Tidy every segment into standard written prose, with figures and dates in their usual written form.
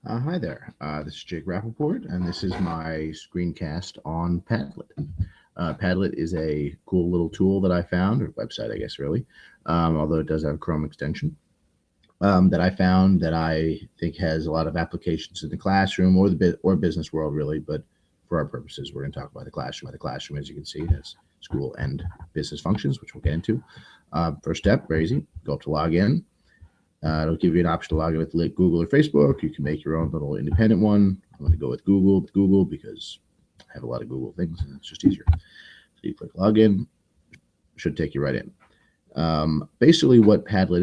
Hi there. This is Jake Rapoport, and this is my screencast on Padlet. Padlet is a cool little tool that I found, or website, I guess, really, although it does have a Chrome extension, that I found that I think has a lot of applications in the classroom or or business world, really. But for our purposes, we're going to talk about the classroom. The classroom, as you can see, has school and business functions, which we'll get into. First step, very easy. Go up to login. It'll give you an option to log in with Google or Facebook. You can make your own little independent one. I'm going to go with Google because I have a lot of Google things and it's just easier. So you click login, should take you right in. Basically, what Padlet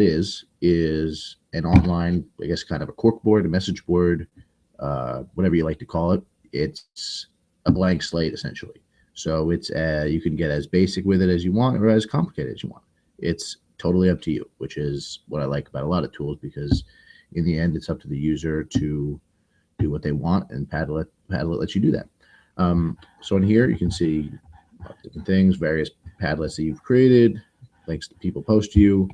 is an online, I guess, kind of a corkboard, a message board, whatever you like to call it. It's a blank slate essentially. So it's you can get as basic with it as you want or as complicated as you want. It's totally up to you, which is what I like about a lot of tools, because in the end, it's up to the user to do what they want, and Padlet lets you do that. So in here, you can see different things, various Padlets that you've created, links that people post to you.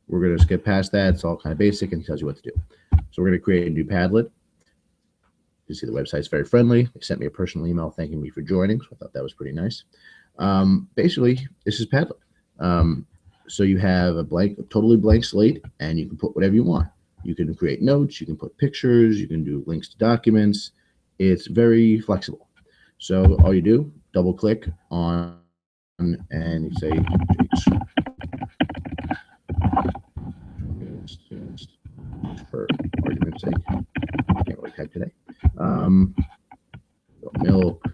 We're going to skip past that. It's all kind of basic and tells you what to do. So we're going to create a new Padlet. You see the website's very friendly. They sent me a personal email thanking me for joining, so I thought that was pretty nice. Basically, this is Padlet. So you have a totally blank slate, and you can put whatever you want. You can create notes, you can put pictures, you can do links to documents. It's very flexible. So all you do, double click on, and you say, for argument's sake, I can't really type today. Milk,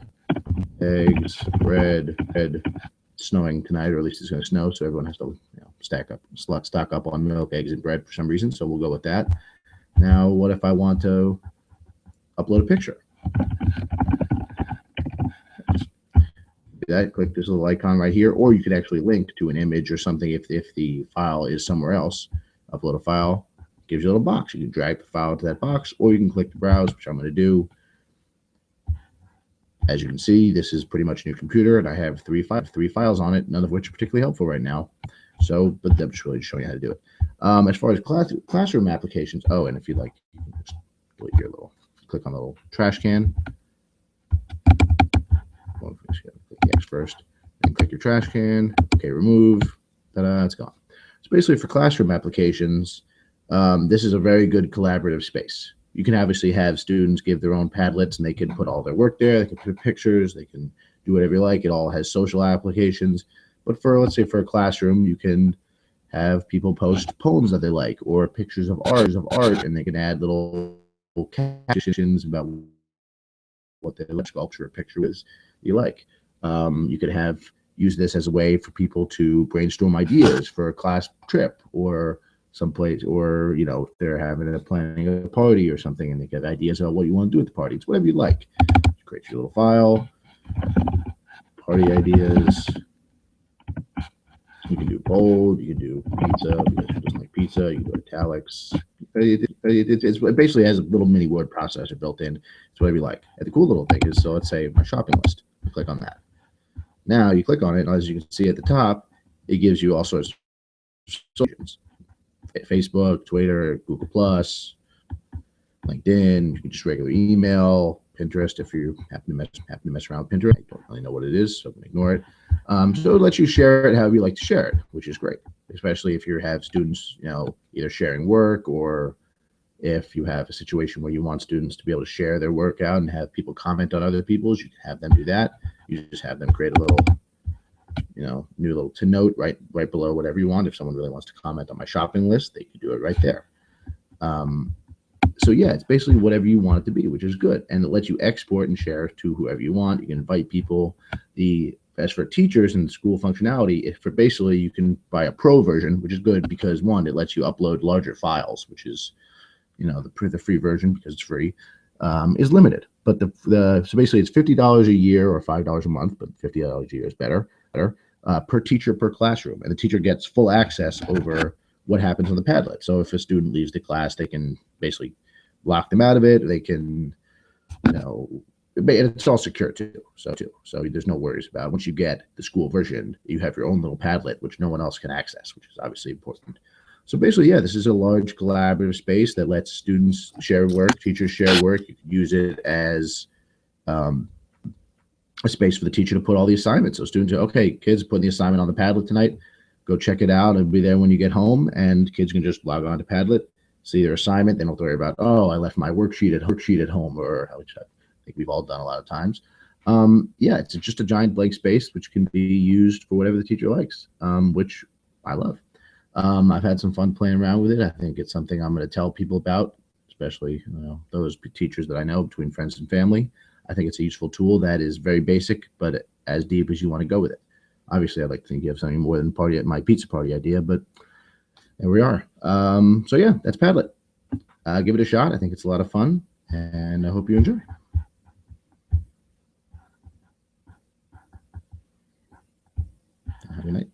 eggs, bread. Snowing tonight, or at least it's going to snow, so everyone has to stock up on milk, eggs, and bread for some reason. So we'll go with that. Now, what if I want to upload a picture? Click this little icon right here, or you could actually link to an image or something if the file is somewhere else. Upload a file, gives you a little box. You can drag the file into that box, or you can click to browse, which I'm going to do. As you can see, this is pretty much a new computer, and I have three files on it, none of which are particularly helpful right now. So, but I'm just really showing you how to do it. As far as classroom applications, and if you'd like, you can just delete your click on the little trash can. Well, click the X first, and click your trash can. Okay, remove. Ta-da, it's gone. So basically, for classroom applications, this is a very good collaborative space. You can obviously have students give their own Padlets, and they can put all their work there. They can put pictures. They can do whatever you like. It all has social applications. But let's say for a classroom, you can have people post poems that they like, or pictures of art, and they can add little captions about what they like, sculpture or picture is you like. You could use this as a way for people to brainstorm ideas for a class trip or someplace, or if they're planning a party or something, and they get ideas about what you want to do at the party. It's whatever you like. Create your little file, party ideas. You can do bold, you can do pizza, because who doesn't like pizza, you can do italics. It basically has a little mini word processor built in. It's whatever you like. And the cool little thing is, so let's say my shopping list. You click on that. Now you click on it, and as you can see at the top, it gives you all sorts of solutions. Facebook, Twitter, Google Plus, LinkedIn, just regular email, Pinterest. If you happen to mess around with Pinterest, I don't really know what it is, so I'm gonna ignore it. So it lets you share it however you like to share it, which is great, especially if you have students, either sharing work, or if you have a situation where you want students to be able to share their work out and have people comment on other people's. You can have them do that. You just have them create a little new little to note right below whatever you want. If someone really wants to comment on my shopping list, they can do it right there. So yeah, it's basically whatever you want it to be, which is good. And it lets you export and share to whoever you want. You can invite people. As for teachers and school functionality, basically you can buy a pro version, which is good because one, it lets you upload larger files, which is, the free version, because it's free, is limited. But so basically it's $50 a year or $5 a month, but $50 a year is better. Per teacher per classroom, and the teacher gets full access over what happens on the Padlet. So if a student leaves the class, they can basically lock them out of it. They can, it's all secure too. So there's no worries about it. Once you get the school version, you have your own little Padlet, which no one else can access, which is obviously important. So basically, yeah, this is a large collaborative space that lets students share work, teachers share work. You can use it as um, a space for the teacher to put all the assignments. So students are, okay, kids, putting the assignment on the Padlet tonight. Go check it out. It'll be there when you get home, and kids can just log on to Padlet, see their assignment. They don't have to worry about, oh, I left my worksheet at home, or which I think we've all done a lot of times. Yeah, it's just a giant blank space which can be used for whatever the teacher likes, which I love. I've had some fun playing around with it. I think it's something I'm going to tell people about, especially those teachers that I know, between friends and family. I think it's a useful tool that is very basic, but as deep as you want to go with it. Obviously, I'd like to think you have something more than my pizza party idea, but there we are. So yeah, that's Padlet. Give it a shot. I think it's a lot of fun, and I hope you enjoy. Have a good night.